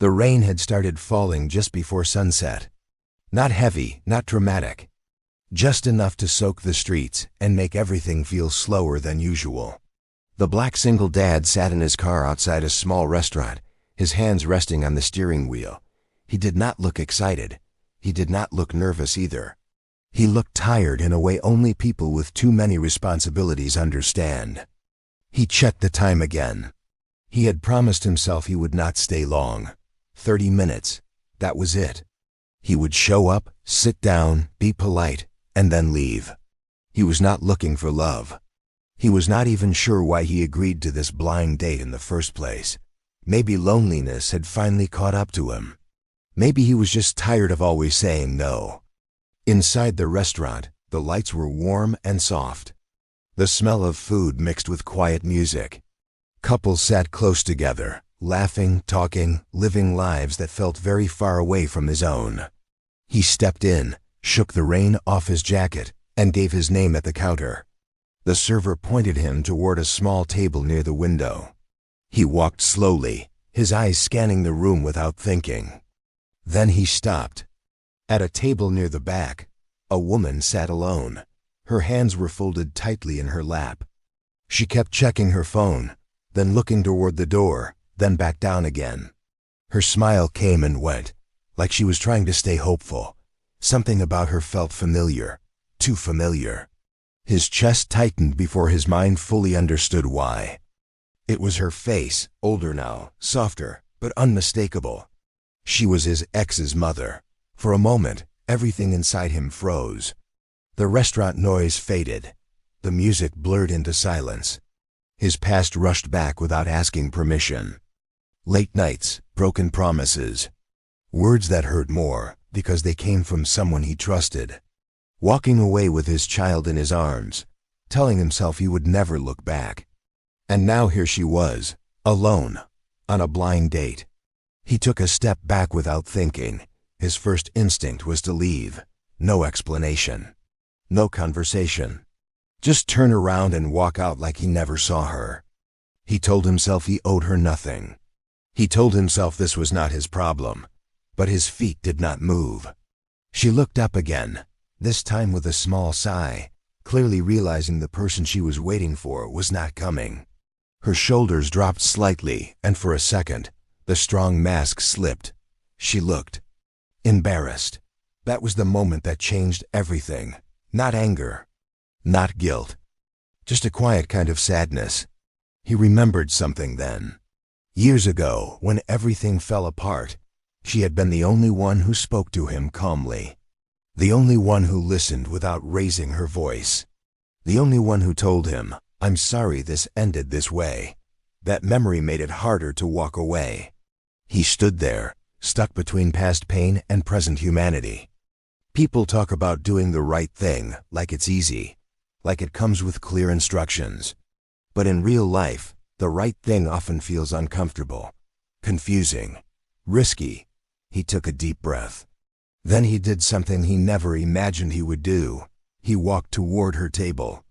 The rain had started falling just before sunset. Not heavy, not dramatic. Just enough to soak the streets and make everything feel slower than usual. The black single dad sat in his car outside a small restaurant, his hands resting on the steering wheel. He did not look excited. He did not look nervous either. He looked tired in a way only people with too many responsibilities understand. He checked the time again. He had promised himself he would not stay long. 30 minutes. That was it. He would show up, sit down, be polite, and then leave. He was not looking for love. He was not even sure why he agreed to this blind date in the first place. Maybe loneliness had finally caught up to him. Maybe he was just tired of always saying no. Inside the restaurant, the lights were warm and soft. The smell of food mixed with quiet music. Couples sat close together, laughing, talking, living lives that felt very far away from his own. He stepped in, shook the rain off his jacket, and gave his name at the counter. The server pointed him toward a small table near the window. He walked slowly, his eyes scanning the room without thinking. Then he stopped. At a table near the back, a woman sat alone. Her hands were folded tightly in her lap. She kept checking her phone, then looking toward the door, then back down again. Her smile came and went, like she was trying to stay hopeful. Something about her felt familiar, too familiar. His chest tightened before his mind fully understood why. It was her face, older now, softer, but unmistakable. She was his ex's mother. For a moment, everything inside him froze. The restaurant noise faded. The music blurred into silence. His past rushed back without asking permission. Late nights, broken promises. Words that hurt more because they came from someone he trusted. Walking away with his child in his arms, telling himself he would never look back. And now here she was, alone, on a blind date. He took a step back without thinking. His first instinct was to leave. No explanation. No conversation. Just turn around and walk out like he never saw her. He told himself he owed her nothing. He told himself this was not his problem. But his feet did not move. She looked up again, this time with a small sigh, clearly realizing the person she was waiting for was not coming. Her shoulders dropped slightly, and for a second, the strong mask slipped. She looked embarrassed. That was the moment that changed everything. Not anger. Not guilt. Just a quiet kind of sadness. He remembered something then. Years ago, when everything fell apart, she had been the only one who spoke to him calmly. The only one who listened without raising her voice. The only one who told him, "I'm sorry this ended this way." That memory made it harder to walk away. He stood there, stuck between past pain and present humanity. People talk about doing the right thing like it's easy, like it comes with clear instructions. But in real life, the right thing often feels uncomfortable, confusing, risky. He took a deep breath. Then he did something he never imagined he would do. He walked toward her table.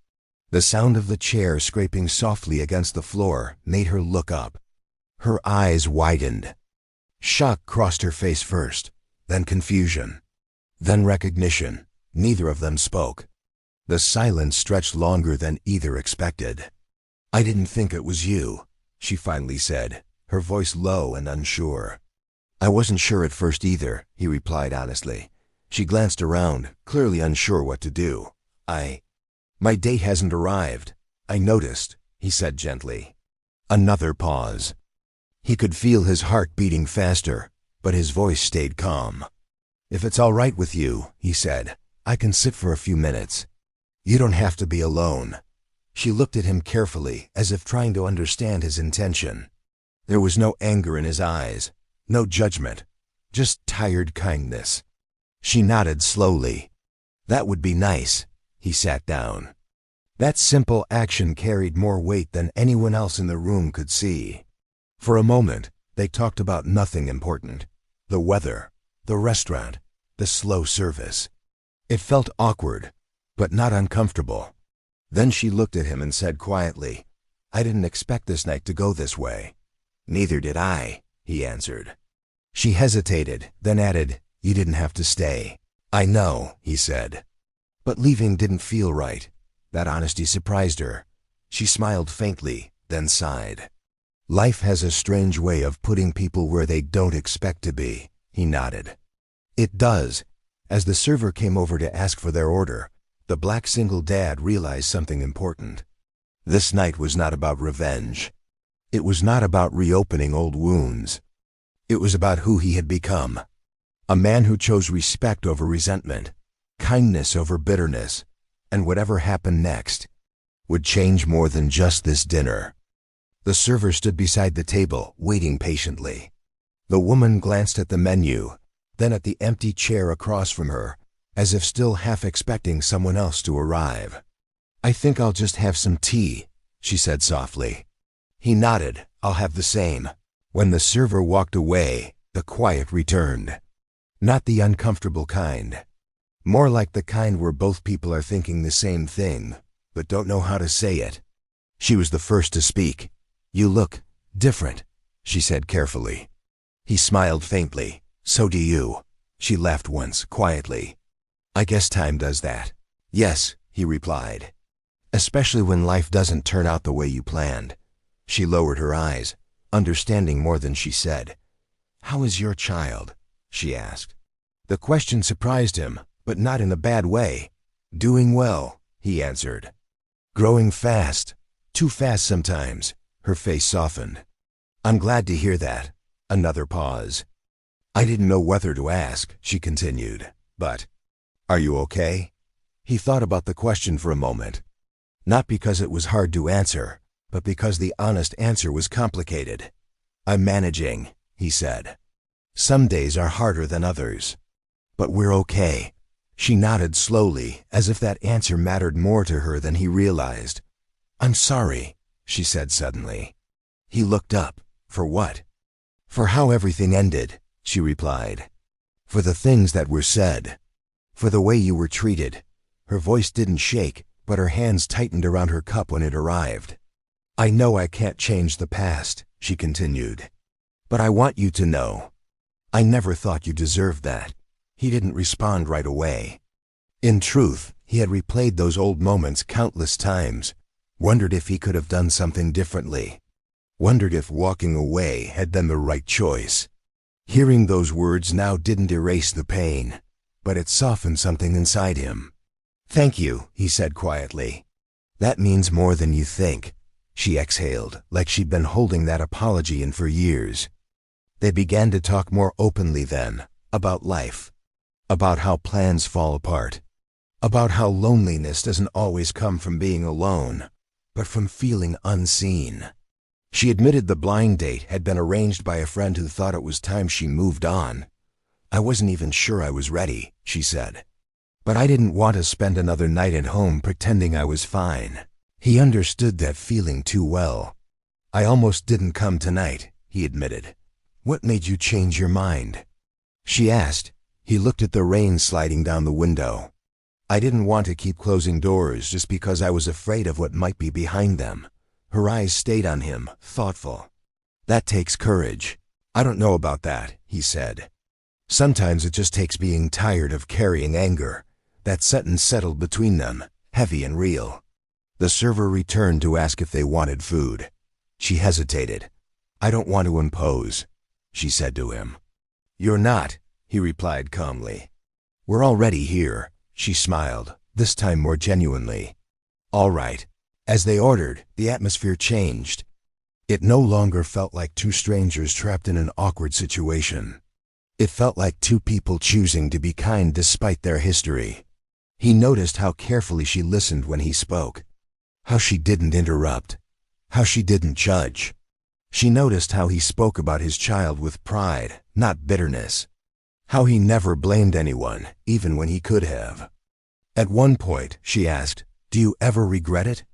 The sound of the chair scraping softly against the floor made her look up. Her eyes widened. Shock crossed her face first, then confusion, then recognition. Neither of them spoke. The silence stretched longer than either expected. "I didn't think it was you," she finally said, her voice low and unsure. "I wasn't sure at first either," he replied honestly. She glanced around, clearly unsure what to do. My date hasn't arrived. I noticed," he said gently. Another pause. He could feel his heart beating faster, but his voice stayed calm. "If it's all right with you," he said, "I can sit for a few minutes. You don't have to be alone." She looked at him carefully, as if trying to understand his intention. There was no anger in his eyes, no judgment, just tired kindness. She nodded slowly. "That would be nice." He sat down. That simple action carried more weight than anyone else in the room could see. For a moment, they talked about nothing important. The weather, the restaurant, the slow service. It felt awkward, but not uncomfortable. Then she looked at him and said quietly, "I didn't expect this night to go this way." "Neither did I," he answered. She hesitated, then added, "You didn't have to stay." "I know," he said. But leaving didn't feel right. That honesty surprised her. She smiled faintly, then sighed. "Life has a strange way of putting people where they don't expect to be," he nodded. "It does." As the server came over to ask for their order, the black single dad realized something important. This night was not about revenge. It was not about reopening old wounds. It was about who he had become. A man who chose respect over resentment, kindness over bitterness, and whatever happened next would change more than just this dinner. The server stood beside the table, waiting patiently. The woman glanced at the menu, then at the empty chair across from her, as if still half expecting someone else to arrive. "I think I'll just have some tea," she said softly. He nodded. "I'll have the same." When the server walked away, the quiet returned. Not the uncomfortable kind. More like the kind where both people are thinking the same thing, but don't know how to say it. She was the first to speak. "You look different," she said carefully. He smiled faintly. "So do you." She laughed once, quietly. "I guess time does that." "Yes," he replied. "Especially when life doesn't turn out the way you planned." She lowered her eyes, understanding more than she said. "How is your child?" she asked. The question surprised him, but not in a bad way. "Doing well," he answered. "Growing fast. Too fast sometimes." Her face softened. "I'm glad to hear that." Another pause. "I didn't know whether to ask," she continued, "but are you okay?" He thought about the question for a moment. Not because it was hard to answer, but because the honest answer was complicated. "I'm managing," he said. "Some days are harder than others. But we're okay." She nodded slowly, as if that answer mattered more to her than he realized. "I'm sorry," she said suddenly. He looked up. "For what?" "For how everything ended," she replied. "For the things that were said. For the way you were treated." Her voice didn't shake, but her hands tightened around her cup when it arrived. "I know I can't change the past," she continued. "But I want you to know. I never thought you deserved that." He didn't respond right away. In truth, he had replayed those old moments countless times, wondered if he could have done something differently, wondered if walking away had been the right choice. Hearing those words now didn't erase the pain, but it softened something inside him. "Thank you," he said quietly. "That means more than you think." She exhaled, like she'd been holding that apology in for years. They began to talk more openly then, about life, about how plans fall apart, about how loneliness doesn't always come from being alone, but from feeling unseen. She admitted the blind date had been arranged by a friend who thought it was time she moved on. "I wasn't even sure I was ready," she said. "But I didn't want to spend another night at home pretending I was fine." He understood that feeling too well. "I almost didn't come tonight," he admitted. "What made you change your mind?" She asked. He looked at the rain sliding down the window. "I didn't want to keep closing doors just because I was afraid of what might be behind them." Her eyes stayed on him, thoughtful. "That takes courage." "I don't know about that," he said. "Sometimes it just takes being tired of carrying anger." That sentence settled between them, heavy and real. The server returned to ask if they wanted food. She hesitated. "I don't want to impose," she said to him. "You're not," he replied calmly. "We're already here." She smiled, this time more genuinely. "All right." As they ordered, the atmosphere changed. It no longer felt like two strangers trapped in an awkward situation. It felt like two people choosing to be kind despite their history. He noticed how carefully she listened when he spoke, how she didn't interrupt, how she didn't judge. She noticed how he spoke about his child with pride, not bitterness. How he never blamed anyone, even when he could have. At one point, she asked, "Do you ever regret it?"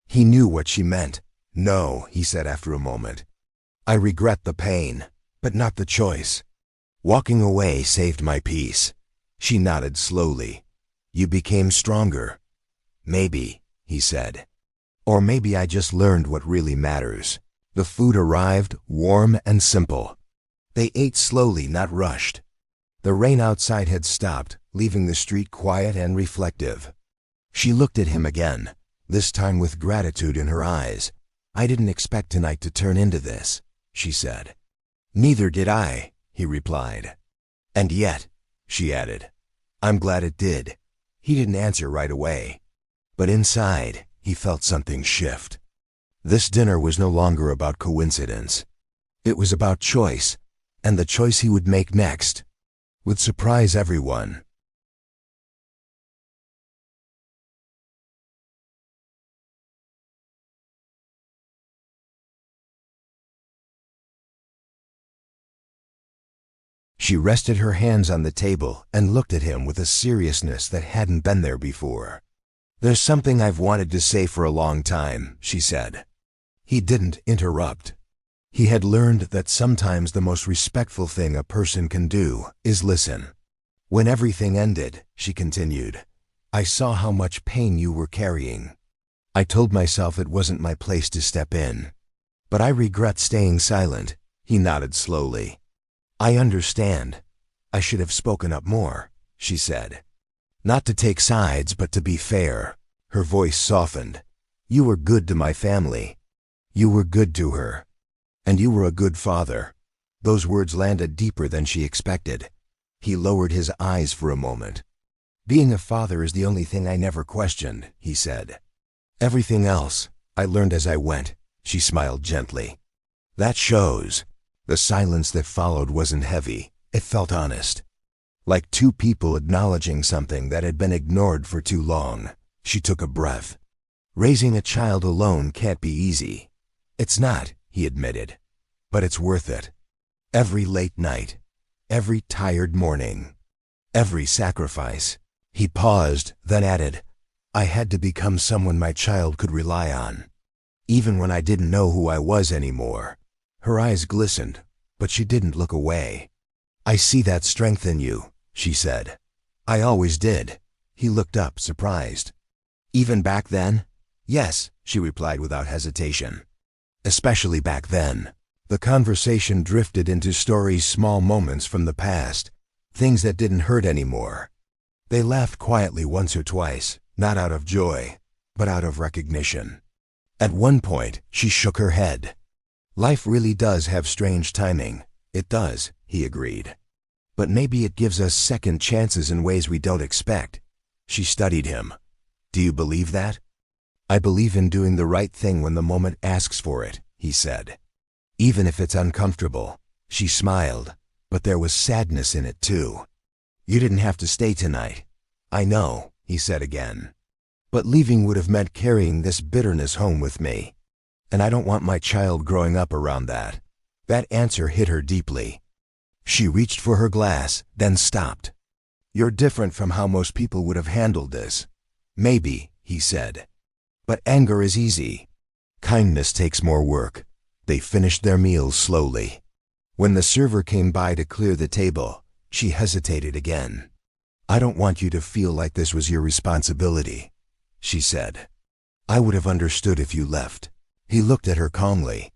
He knew what she meant. "No," he said after a moment. "I regret the pain, but not the choice. Walking away saved my peace." She nodded slowly. "You became stronger." "Maybe," he said. "Or maybe I just learned what really matters." The food arrived, warm and simple. They ate slowly, not rushed. The rain outside had stopped, leaving the street quiet and reflective. She looked at him again, this time with gratitude in her eyes. "I didn't expect tonight to turn into this," she said. "Neither did I," he replied. "And yet," she added, "I'm glad it did." He didn't answer right away. But inside, he felt something shift. This dinner was no longer about coincidence. It was about choice, and the choice he would make next would surprise everyone. She rested her hands on the table and looked at him with a seriousness that hadn't been there before. "There's something I've wanted to say for a long time," she said. He didn't interrupt. He had learned that sometimes the most respectful thing a person can do is listen. "When everything ended," she continued, "I saw how much pain you were carrying. I told myself it wasn't my place to step in. But I regret staying silent." He nodded slowly. "I understand. I should have spoken up more," she said. "Not to take sides, but to be fair." Her voice softened. "You were good to my family. You were good to her. And you were a good father." Those words landed deeper than she expected. He lowered his eyes for a moment. "Being a father is the only thing I never questioned," he said. "Everything else, I learned as I went." She smiled gently. "That shows." The silence that followed wasn't heavy. It felt honest. Like two people acknowledging something that had been ignored for too long. She took a breath. "Raising a child alone can't be easy." "It's not," he admitted. "But it's worth it. Every late night, every tired morning, every sacrifice." He paused, then added, "I had to become someone my child could rely on, even when I didn't know who I was anymore." Her eyes glistened, but she didn't look away. "I see that strength in you," she said. "I always did." He looked up, surprised. "Even back then?" "Yes," she replied without hesitation. "Especially back then." The conversation drifted into stories, small moments from the past, things that didn't hurt anymore. They laughed quietly once or twice, not out of joy, but out of recognition. At one point, she shook her head. "Life really does have strange timing." "It does," he agreed. "But maybe it gives us second chances in ways we don't expect." She studied him. "Do you believe that?" "I believe in doing the right thing when the moment asks for it," he said. "Even if it's uncomfortable." She smiled, but there was sadness in it too. "You didn't have to stay tonight." "I know," he said again. "But leaving would have meant carrying this bitterness home with me. And I don't want my child growing up around that." That answer hit her deeply. She reached for her glass, then stopped. "You're different from how most people would have handled this." "Maybe," he said. "But anger is easy. Kindness takes more work." They finished their meals slowly. When the server came by to clear the table, she hesitated again. "I don't want you to feel like this was your responsibility," she said. "I would have understood if you left." He looked at her calmly.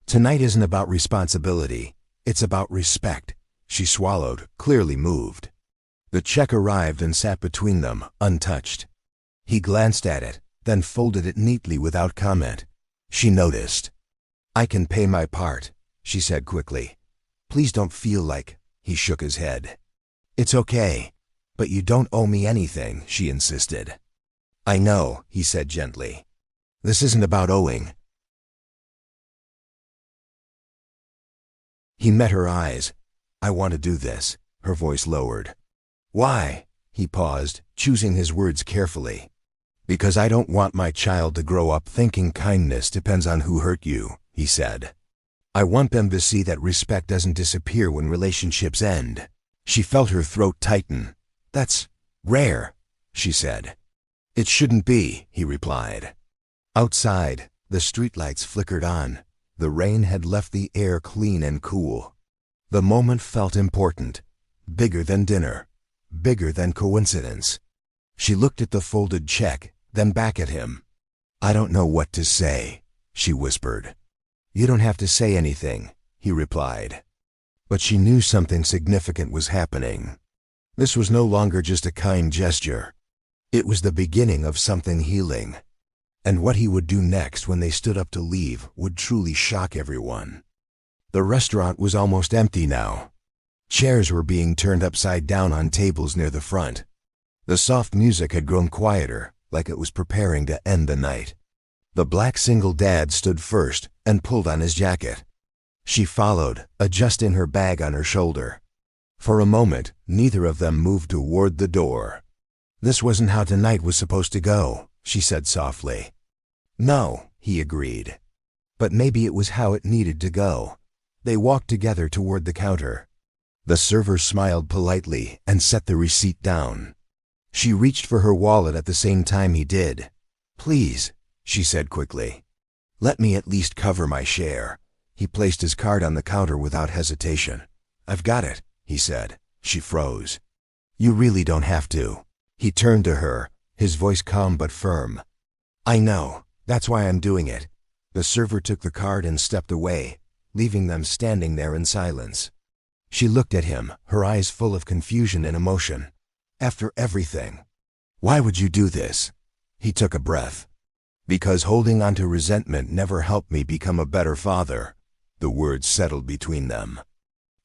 "Tonight isn't about responsibility. It's about respect." She swallowed, clearly moved. The check arrived and sat between them, untouched. He glanced at it, then folded it neatly without comment. She noticed. "I can pay my part," she said quickly. "Please don't feel like—" He shook his head. "It's okay. But you don't owe me anything," she insisted. "I know," he said gently. "This isn't about owing." He met her eyes. "I want to do this." Her voice lowered. "Why?" He paused, choosing his words carefully. "Because I don't want my child to grow up thinking kindness depends on who hurt you," he said. "I want them to see that respect doesn't disappear when relationships end." She felt her throat tighten. "That's rare," she said. "It shouldn't be," he replied. Outside, the streetlights flickered on. The rain had left the air clean and cool. The moment felt important, bigger than dinner, bigger than coincidence. She looked at the folded check, then back at him. "I don't know what to say," she whispered. "You don't have to say anything," he replied. But she knew something significant was happening. This was no longer just a kind gesture. It was the beginning of something healing. And what he would do next when they stood up to leave would truly shock everyone. The restaurant was almost empty now. Chairs were being turned upside down on tables near the front. The soft music had grown quieter, like it was preparing to end the night. The black single dad stood first and pulled on his jacket. She followed, adjusting her bag on her shoulder. For a moment, neither of them moved toward the door. "This wasn't how tonight was supposed to go," she said softly. "No," he agreed. "But maybe it was how it needed to go." They walked together toward the counter. The server smiled politely and set the receipt down. She reached for her wallet at the same time he did. "Please," she said quickly. "Let me at least cover my share." He placed his card on the counter without hesitation. "I've got it," he said. She froze. "You really don't have to." He turned to her, his voice calm but firm. "I know. That's why I'm doing it." The server took the card and stepped away, leaving them standing there in silence. She looked at him, her eyes full of confusion and emotion. "After everything, why would you do this?" He took a breath. "Because holding on to resentment never helped me become a better father." The words settled between them.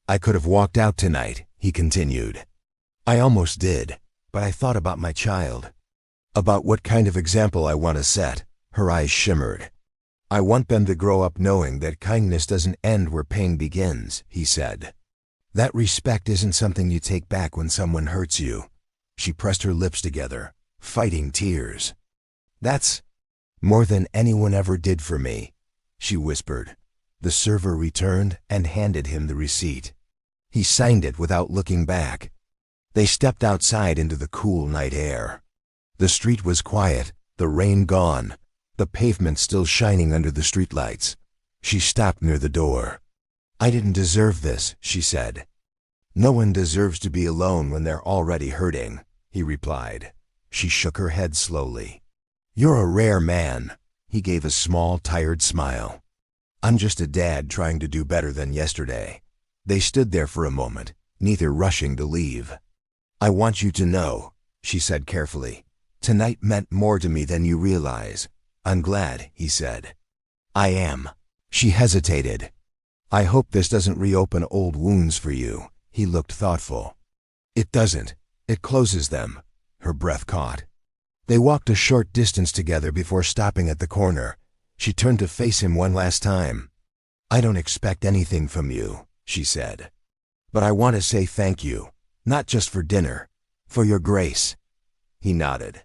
"I could have walked out tonight," he continued. "I almost did, but I thought about my child. About what kind of example I want to set." Her eyes shimmered. "I want them to grow up knowing that kindness doesn't end where pain begins," he said. "That respect isn't something you take back when someone hurts you." She pressed her lips together, fighting tears. "That's more than anyone ever did for me," she whispered. The server returned and handed him the receipt. He signed it without looking back. They stepped outside into the cool night air. The street was quiet, the rain gone, the pavement still shining under the streetlights. She stopped near the door. "I didn't deserve this," she said. "No one deserves to be alone when they're already hurting," he replied. She shook her head slowly. "You're a rare man." He gave a small, tired smile. "I'm just a dad trying to do better than yesterday." They stood there for a moment, neither rushing to leave. "I want you to know," she said carefully. "Tonight meant more to me than you realize." "I'm glad," he said. "I am." She hesitated. "I hope this doesn't reopen old wounds for you." He looked thoughtful. "It doesn't. It closes them." Her breath caught. They walked a short distance together before stopping at the corner. She turned to face him one last time. "I don't expect anything from you," she said. "But I want to say thank you, not just for dinner, for your grace." He nodded.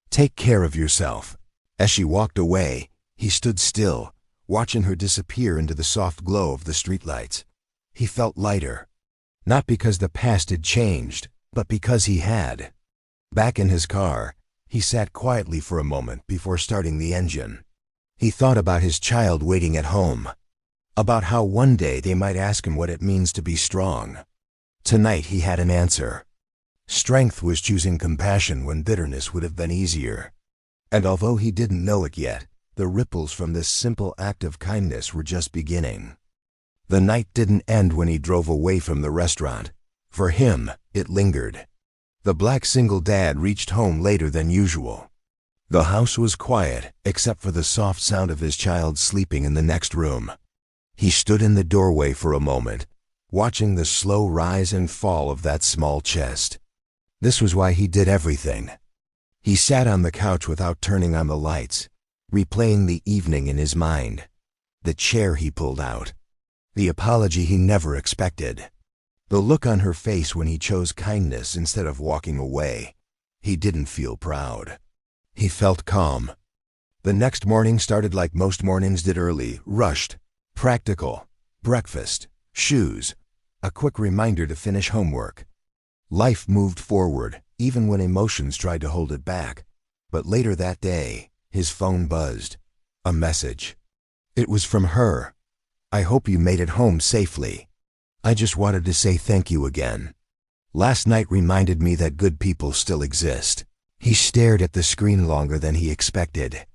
"Take care of yourself." As she walked away, he stood still, watching her disappear into the soft glow of the streetlights. He felt lighter. Not because the past had changed, but because he had. Back in his car, he sat quietly for a moment before starting the engine. He thought about his child waiting at home, about how one day they might ask him what it means to be strong. Tonight he had an answer. Strength was choosing compassion when bitterness would have been easier. And although he didn't know it yet, the ripples from this simple act of kindness were just beginning. The night didn't end when he drove away from the restaurant. For him, it lingered. The black single dad reached home later than usual. The house was quiet, except for the soft sound of his child sleeping in the next room. He stood in the doorway for a moment, watching the slow rise and fall of that small chest. This was why he did everything. He sat on the couch without turning on the lights, replaying the evening in his mind. The chair he pulled out. The apology he never expected. The look on her face when he chose kindness instead of walking away. He didn't feel proud. He felt calm. The next morning started like most mornings did, early, rushed, practical, breakfast, shoes, a quick reminder to finish homework. Life moved forward, even when emotions tried to hold it back. But later that day, his phone buzzed. A message. It was from her. "I hope you made it home safely. I just wanted to say thank you again. Last night reminded me that good people still exist." He stared at the screen longer than he expected.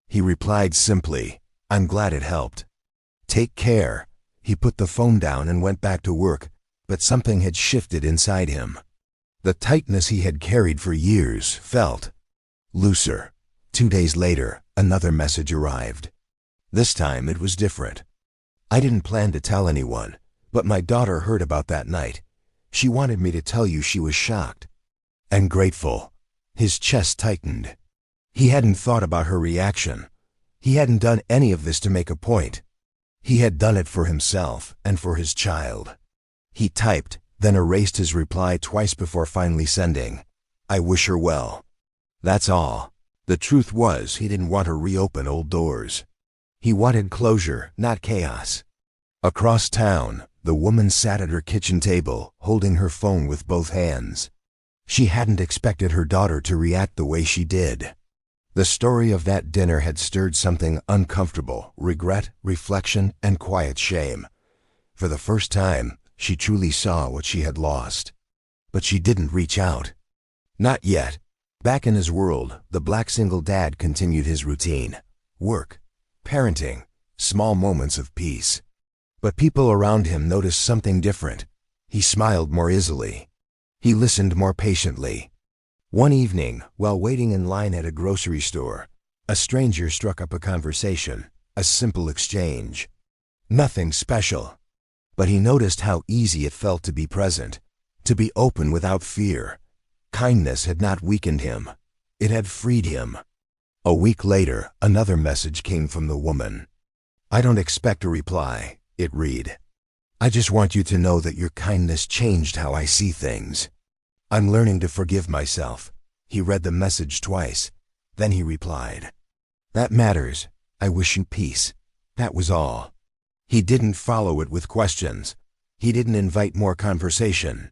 He replied simply, "I'm glad it helped." "Take care." He put the phone down and went back to work, but something had shifted inside him. The tightness he had carried for years felt looser. 2 days later, another message arrived. This time it was different. I didn't plan to tell anyone, but my daughter heard about that night. She wanted me to tell you she was shocked and grateful. His chest tightened. He hadn't thought about her reaction. He hadn't done any of this to make a point. He had done it for himself and for his child. He typed, then erased his reply twice before finally sending, "I wish her well." That's all. The truth was he didn't want to reopen old doors. He wanted closure, not chaos. Across town, the woman sat at her kitchen table, holding her phone with both hands. She hadn't expected her daughter to react the way she did. The story of that dinner had stirred something uncomfortable: regret, reflection, and quiet shame. For the first time, she truly saw what she had lost. But she didn't reach out. Not yet. Back in his world, the black single dad continued his routine. Work, parenting, small moments of peace. But people around him noticed something different. He smiled more easily. He listened more patiently. One evening, while waiting in line at a grocery store, a stranger struck up a conversation, a simple exchange. Nothing special. But he noticed how easy it felt to be present, to be open without fear. Kindness had not weakened him. It had freed him. A week later, another message came from the woman. "I don't expect a reply," it read. "I just want you to know that your kindness changed how I see things. I'm learning to forgive myself." He read the message twice. Then he replied, "That matters. I wish you peace." That was all. He didn't follow it with questions. He didn't invite more conversation.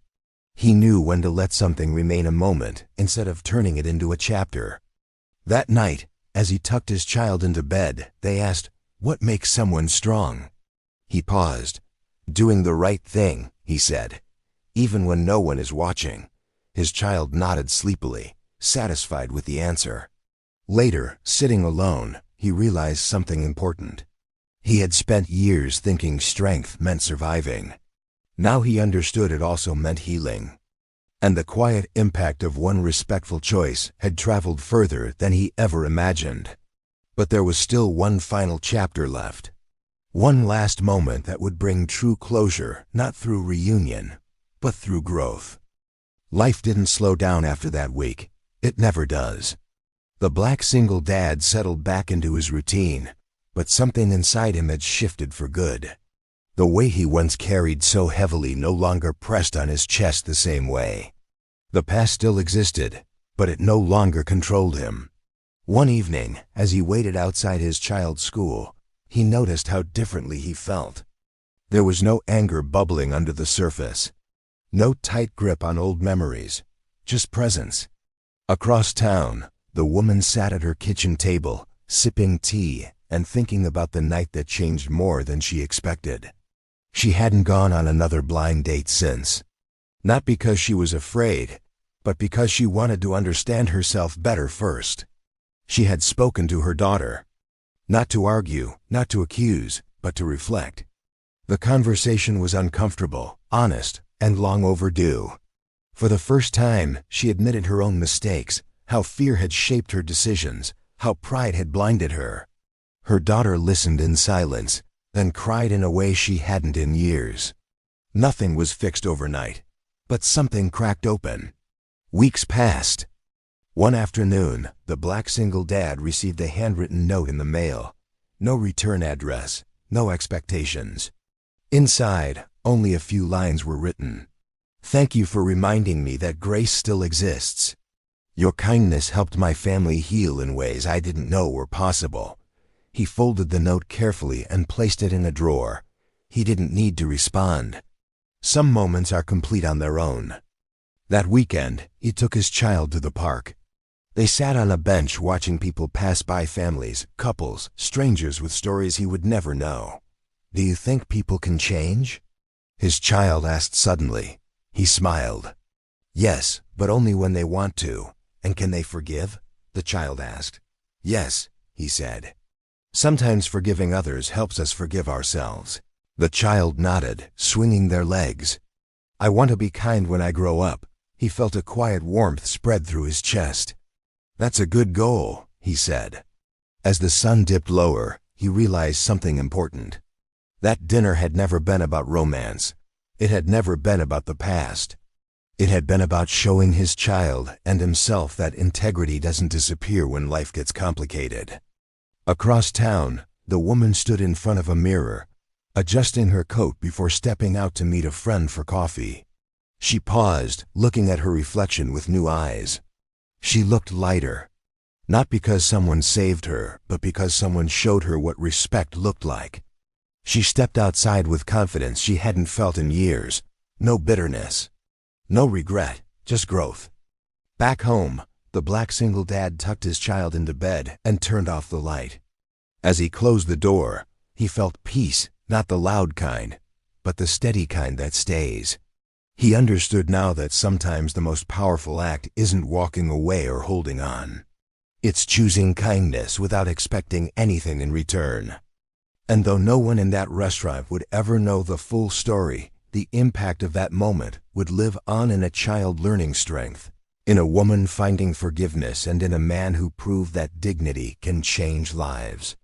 He knew when to let something remain a moment instead of turning it into a chapter. That night, as he tucked his child into bed, they asked, "What makes someone strong?" He paused. "Doing the right thing," he said, "even when no one is watching." His child nodded sleepily, satisfied with the answer. Later, sitting alone, he realized something important. He had spent years thinking strength meant surviving. Now he understood it also meant healing. And the quiet impact of one respectful choice had traveled further than he ever imagined. But there was still one final chapter left. One last moment that would bring true closure, not through reunion, but through growth. Life didn't slow down after that week. It never does. The black single dad settled back into his routine, but something inside him had shifted for good. The weight he once carried so heavily no longer pressed on his chest the same way. The past still existed, but it no longer controlled him. One evening, as he waited outside his child's school, he noticed how differently he felt. There was no anger bubbling under the surface. No tight grip on old memories, just presence. Across town, the woman sat at her kitchen table, sipping tea and thinking about the night that changed more than she expected. She hadn't gone on another blind date since. Not because she was afraid, but because she wanted to understand herself better first. She had spoken to her daughter. Not to argue, not to accuse, but to reflect. The conversation was uncomfortable, honest, and long overdue. For the first time, she admitted her own mistakes, how fear had shaped her decisions, how pride had blinded her. Her daughter listened in silence, then cried in a way she hadn't in years. Nothing was fixed overnight, but something cracked open. Weeks passed. One afternoon, the black single dad received a handwritten note in the mail. No return address, no expectations. Inside, only a few lines were written. "Thank you for reminding me that grace still exists. Your kindness helped my family heal in ways I didn't know were possible." He folded the note carefully and placed it in a drawer. He didn't need to respond. Some moments are complete on their own. That weekend, he took his child to the park. They sat on a bench watching people pass by, families, couples, strangers with stories he would never know. "Do you think people can change?" his child asked suddenly. He smiled. "Yes, but only when they want to." "And can they forgive?" the child asked. "Yes," he said. "Sometimes forgiving others helps us forgive ourselves." The child nodded, swinging their legs. I want to be kind when I grow up. He felt a quiet warmth spread through his chest. That's a good goal, he said. As the sun dipped lower, he realized something important. That dinner had never been about romance. It had never been about the past. It had been about showing his child and himself that integrity doesn't disappear when life gets complicated. Across town, the woman stood in front of a mirror, adjusting her coat before stepping out to meet a friend for coffee. She paused, looking at her reflection with new eyes. She looked lighter. Not because someone saved her, but because someone showed her what respect looked like. She stepped outside with confidence she hadn't felt in years. No bitterness. No regret, just growth. Back home, the black single dad tucked his child into bed and turned off the light. As he closed the door, he felt peace, not the loud kind, but the steady kind that stays. He understood now that sometimes the most powerful act isn't walking away or holding on. It's choosing kindness without expecting anything in return. And though no one in that restaurant would ever know the full story, the impact of that moment would live on in a child learning strength, in a woman finding forgiveness, and in a man who proved that dignity can change lives.